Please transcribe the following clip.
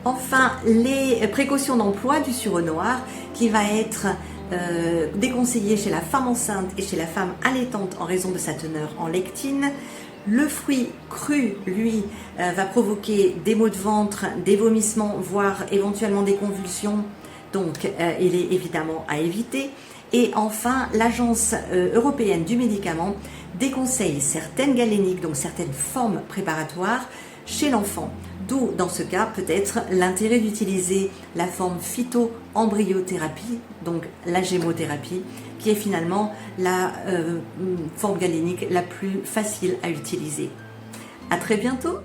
Enfin, les précautions d'emploi du sureau noir qui va être déconseillé chez la femme enceinte et chez la femme allaitante en raison de sa teneur en lectine. Le fruit cru, lui, va provoquer des maux de ventre, des vomissements, voire éventuellement des convulsions. Donc, il est évidemment à éviter. Et enfin, l'Agence européenne du médicament déconseille certaines galéniques, donc certaines formes préparatoires, chez l'enfant. D'où, dans ce cas, peut-être l'intérêt d'utiliser la forme phyto-embryothérapie, donc la gémothérapie, qui est finalement la forme galénique la plus facile à utiliser. À très bientôt!